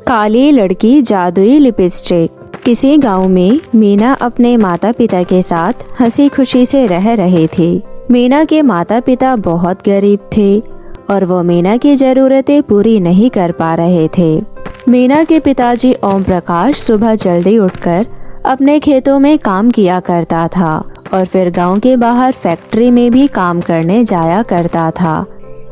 काली लड़की जादुई लिपस्टिक। किसी गांव में मीना अपने माता पिता के साथ हंसी खुशी से रह रहे थे। मीना के माता पिता बहुत गरीब थे और वो मीना की जरूरतें पूरी नहीं कर पा रहे थे। मीना के पिताजी ओम प्रकाश सुबह जल्दी उठकर अपने खेतों में काम किया करता था और फिर गांव के बाहर फैक्ट्री में भी काम करने जाया करता था।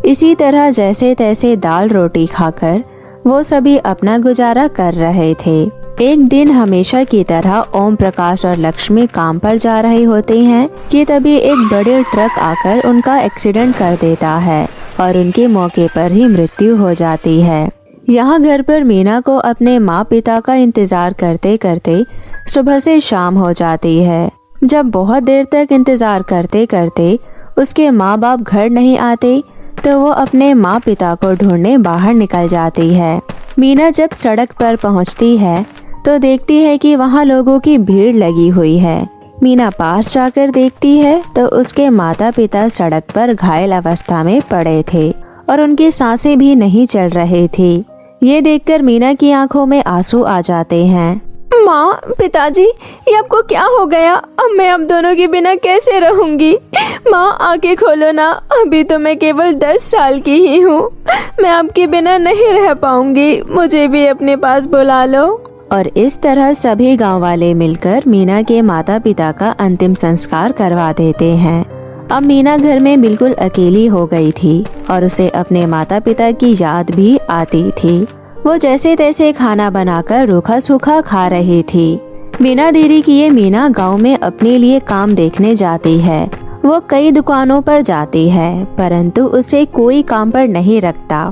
इसी तरह जैसे तैसे दाल रोटी खाकर वो सभी अपना गुजारा कर रहे थे। एक दिन हमेशा की तरह ओम प्रकाश और लक्ष्मी काम पर जा रहे होते हैं कि तभी एक बड़े ट्रक आकर उनका एक्सीडेंट कर देता है और उनके मौके पर ही मृत्यु हो जाती है। यहाँ घर पर मीना को अपने माँ पिता का इंतजार करते करते सुबह से शाम हो जाती है। जब बहुत देर तक इंतजार करते करते उसके माँ बाप घर नहीं आते तो वो अपने माँ पिता को ढूंढने बाहर निकल जाती है। मीना जब सड़क पर पहुँचती है तो देखती है कि वहाँ लोगों की भीड़ लगी हुई है। मीना पास जाकर देखती है तो उसके माता पिता सड़क पर घायल अवस्था में पड़े थे और उनकी सांसें भी नहीं चल रही थी। ये देखकर मीना की आंखों में आंसू आ जाते हैं। माँ, पिताजी, ये आपको क्या हो गया? अब मैं आप दोनों के बिना कैसे रहूंगी? माँ, आंखें खोलो ना, अभी तो मैं केवल 10 साल की ही हूँ। मैं आपके बिना नहीं रह पाऊंगी, मुझे भी अपने पास बुला लो। और इस तरह सभी गांव वाले मिलकर मीना के माता पिता का अंतिम संस्कार करवा देते हैं। अब मीना घर में बिल्कुल अकेली हो गई थी और उसे अपने माता पिता की याद भी आती थी। वो जैसे तैसे खाना बनाकर रूखा सूखा खा रही थी। बिना देरी किए मीना गांव में अपने लिए काम देखने जाती है। वो कई दुकानों पर जाती है परंतु उसे कोई काम पर नहीं रखता।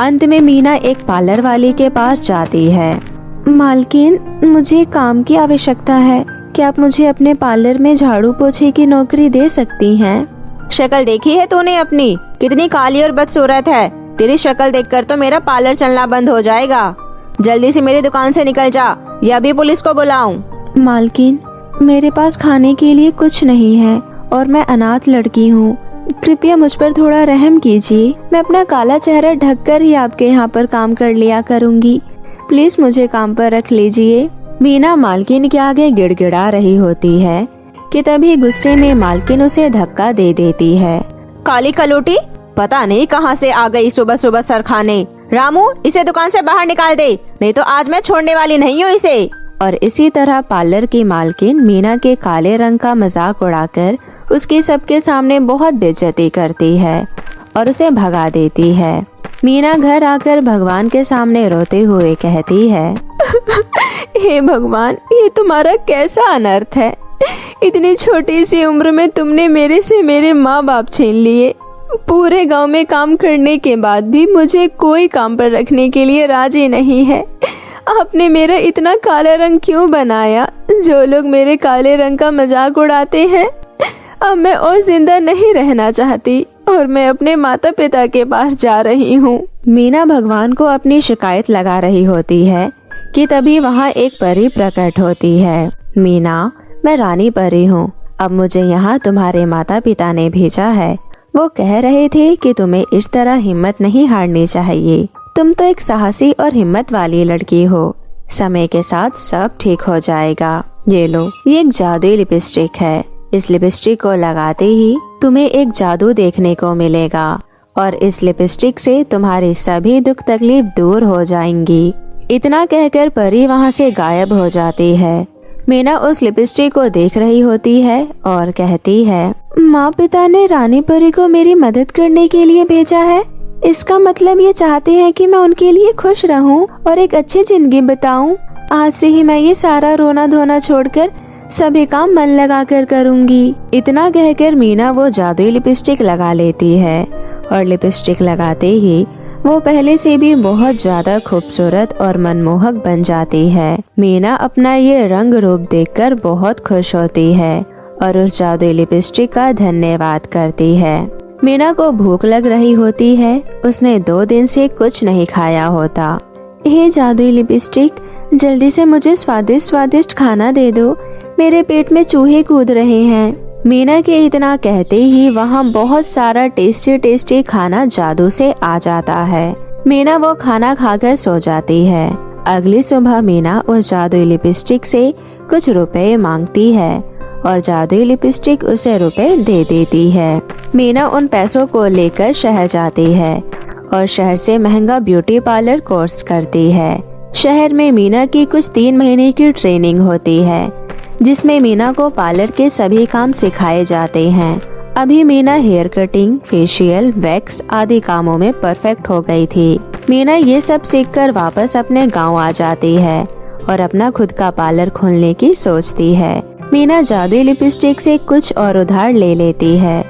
अंत में मीना एक पार्लर वाले के पास जाती है। मालकिन, मुझे काम की आवश्यकता है। क्या आप मुझे अपने पार्लर में झाड़ू पोछे की नौकरी दे सकती हैं? शक्ल देखी है तूने अपनी? कितनी काली और बदसूरत है। तेरी शक्ल देखकर तो मेरा पार्लर चलना बंद हो जाएगा। जल्दी से मेरी दुकान से निकल जा या भी पुलिस को बुलाऊं। मालकिन, मेरे पास खाने के लिए कुछ नहीं है और मैं अनाथ लड़की हूँ। कृपया मुझ पर थोड़ा रहम कीजिए। मैं अपना काला चेहरा ढककर ही आपके यहाँ पर काम कर लिया करूँगी। प्लीज मुझे काम पर रख लीजिए। मीना मालकिन के आगे गिड़गिड़ा रही होती है कि तभी गुस्से में मालकिन उसे धक्का दे देती है। काली कलोटी, पता नहीं कहां से आ गई सुबह सुबह सर खाने। रामू, इसे दुकान से बाहर निकाल दे, नहीं तो आज मैं छोड़ने वाली नहीं हूँ इसे। और इसी तरह पार्लर की मालकिन मीना के काले रंग का मजाक उड़ाकर उसकी सबके सामने बहुत बेइज्जती करती है और उसे भगा देती है। मीना घर आकर भगवान के सामने रोते हुए कहती है, हे भगवान, ये तुम्हारा कैसा अनर्थ है। इतनी छोटी सी उम्र में तुमने मेरे से मेरे माँ बाप छीन लिए। पूरे गांव में काम करने के बाद भी मुझे कोई काम पर रखने के लिए राजी नहीं है। आपने मेरा इतना काला रंग क्यों बनाया? जो लोग मेरे काले रंग का मजाक उड़ाते हैं। अब मैं और जिंदा नहीं रहना चाहती और मैं अपने माता पिता के पास जा रही हूँ। मीना भगवान को अपनी शिकायत लगा रही होती है कि तभी वहाँ एक परी प्रकट होती है। मीना, मैं रानी परी हूँ। अब मुझे यहाँ तुम्हारे माता पिता ने भेजा है। वो कह रहे थे कि तुम्हें इस तरह हिम्मत नहीं हारनी चाहिए। तुम तो एक साहसी और हिम्मत वाली लड़की हो। समय के साथ सब ठीक हो जाएगा। ये लो, ये एक जादुई लिपस्टिक है। इस लिपस्टिक को लगाते ही तुम्हें एक जादू देखने को मिलेगा और इस लिपस्टिक से तुम्हारी सभी दुख तकलीफ दूर हो जाएंगी। इतना कहकर परी वहाँ से गायब हो जाती है। मीना उस लिपस्टिक को देख रही होती है और कहती है, माँ पिता ने रानी परी को मेरी मदद करने के लिए भेजा है। इसका मतलब ये चाहते हैं कि मैं उनके लिए खुश रहूं और एक अच्छी जिंदगी बिताऊं। आज से ही मैं ये सारा रोना धोना छोड़कर सभी काम मन लगा कर करूंगी। इतना कहकर मीना वो जादुई लिपस्टिक लगा लेती है और लिपस्टिक लगाते ही वो पहले से भी बहुत ज्यादा खूबसूरत और मनमोहक बन जाती है। मीना अपना ये रंग रूप देखकर बहुत खुश होती है और उस जादुई लिपस्टिक का धन्यवाद करती है। मीना को भूख लग रही होती है। उसने 2 दिन से कुछ नहीं खाया होता। हे जादुई लिपस्टिक, जल्दी से मुझे स्वादिष्ट स्वादिष्ट खाना दे दो। मेरे पेट में चूहे कूद रहे हैं। मीना के इतना कहते ही वहाँ बहुत सारा टेस्टी टेस्टी खाना जादू से आ जाता है। मीना वो खाना खाकर सो जाती है अगली सुबह मीना उस जादुई लिपस्टिक से कुछ रुपए मांगती है और जादुई लिपस्टिक उसे रुपए दे देती है। मीना उन पैसों को लेकर शहर जाती है और शहर से महंगा ब्यूटी पार्लर कोर्स करती है। शहर में मीना की कुछ 3 महीने की ट्रेनिंग होती है जिसमें मीना को पार्लर के सभी काम सिखाए जाते हैं। अभी Meena hair cutting, facial, wax आदि कामों में परफेक्ट हो गई थी। मीना ये सब सीखकर वापस अपने गांव आ जाती है और अपना खुद का पार्लर खोलने की सोचती है। मीना जादुई लिपस्टिक से कुछ और उधार ले लेती है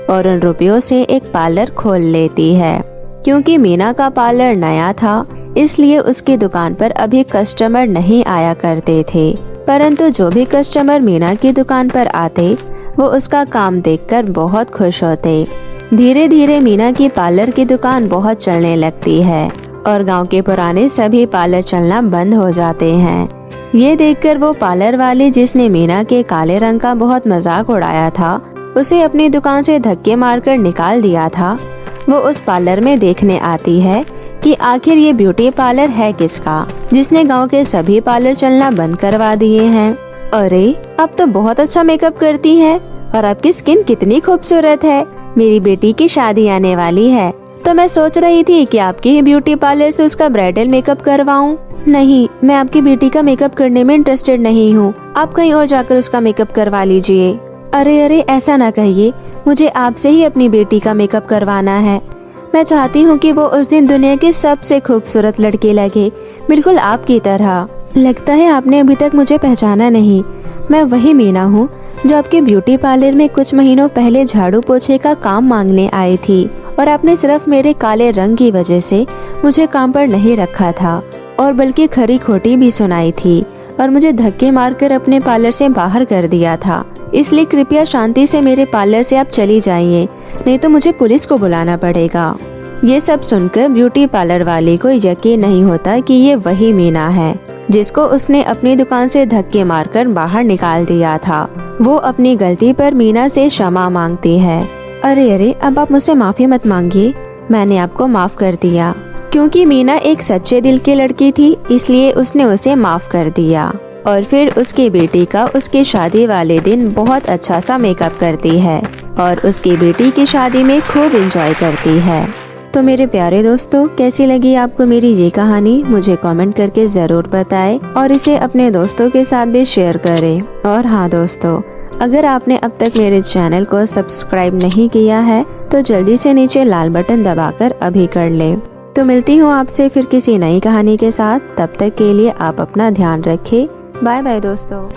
और उन रुपयों से एक पार्लर खोल लेती है। क्योंकि मीना का पार्लर नया था इसलिए उसकी दुकान पर अभी कस्टमर नहीं आया करते थे, परंतु जो भी कस्टमर मीना की दुकान पर आते वो उसका काम देखकर बहुत खुश होते। धीरे धीरे मीना की पार्लर की दुकान बहुत चलने लगती है और गांव के पुराने सभी पार्लर चलना बंद हो जाते हैं। ये देखकर वो पार्लर वाली जिसने मीना के काले रंग का बहुत मजाक उड़ाया था, उसे अपनी दुकान से धक्के मारकर निकाल दिया था, वो उस पार्लर में देखने आती है कि आखिर ये ब्यूटी पार्लर है किसका, जिसने गांव के सभी पार्लर चलना बंद करवा दिए हैं। अरे अब तो बहुत अच्छा मेकअप करती है और आपकी स्किन कितनी खूबसूरत है। मेरी बेटी की शादी आने वाली है तो मैं सोच रही थी कि आपके ही ब्यूटी पार्लर से उसका ब्राइडल मेकअप करवाऊं। नहीं, मैं आपकी बेटी का मेकअप करने में इंटरेस्टेड नहीं हूँ। आप कहीं और जाकर उसका मेकअप करवा लीजिए। अरे अरे ऐसा ना कहिए, मुझे आपसे ही अपनी बेटी का मेकअप करवाना है। मैं चाहती हूँ कि वो उस दिन दुनिया की सबसे खूबसूरत लड़की लगे, बिल्कुल आपकी तरह। लगता है आपने अभी तक मुझे पहचाना नहीं। मैं वही मीना हूँ जो आपके ब्यूटी पार्लर में कुछ महीनों पहले झाड़ू पोछे का काम मांगने आई थी और आपने सिर्फ मेरे काले रंग की वजह से मुझे काम पर नहीं रखा था और बल्कि खरी खोटी भी सुनाई थी और मुझे धक्के मारकर अपने पार्लर से बाहर कर दिया था। इसलिए कृपया शांति से मेरे पार्लर से आप चली जाइए, नहीं तो मुझे पुलिस को बुलाना पड़ेगा। ये सब सुनकर ब्यूटी पार्लर वाले को यकीन नहीं होता कि ये वही मीना है जिसको उसने अपनी दुकान से धक्के मारकर बाहर निकाल दिया था। वो अपनी गलती पर मीना से क्षमा मांगती है। अरे अरे अब आप मुझसे माफी मत मांगिए, मैंने आपको माफ कर दिया। क्योंकि मीना एक सच्चे दिल की लड़की थी इसलिए उसने उसे माफ कर दिया और फिर उसकी बेटी का उसकी शादी वाले दिन बहुत अच्छा सा मेकअप करती है और उसकी बेटी की शादी में खूब एंजॉय करती है। तो मेरे प्यारे दोस्तों, कैसी लगी आपको मेरी ये कहानी, मुझे कमेंट करके जरूर बताएं और इसे अपने दोस्तों के साथ भी शेयर करें। और हाँ दोस्तों, अगर आपने अब तक मेरे चैनल को सब्सक्राइब नहीं किया है तो जल्दी से नीचे लाल बटन दबाकर अभी कर लें। तो मिलती हूँ आपसे फिर किसी नई कहानी के साथ, तब तक के लिए आप अपना ध्यान रखें। बाय बाय दोस्तों।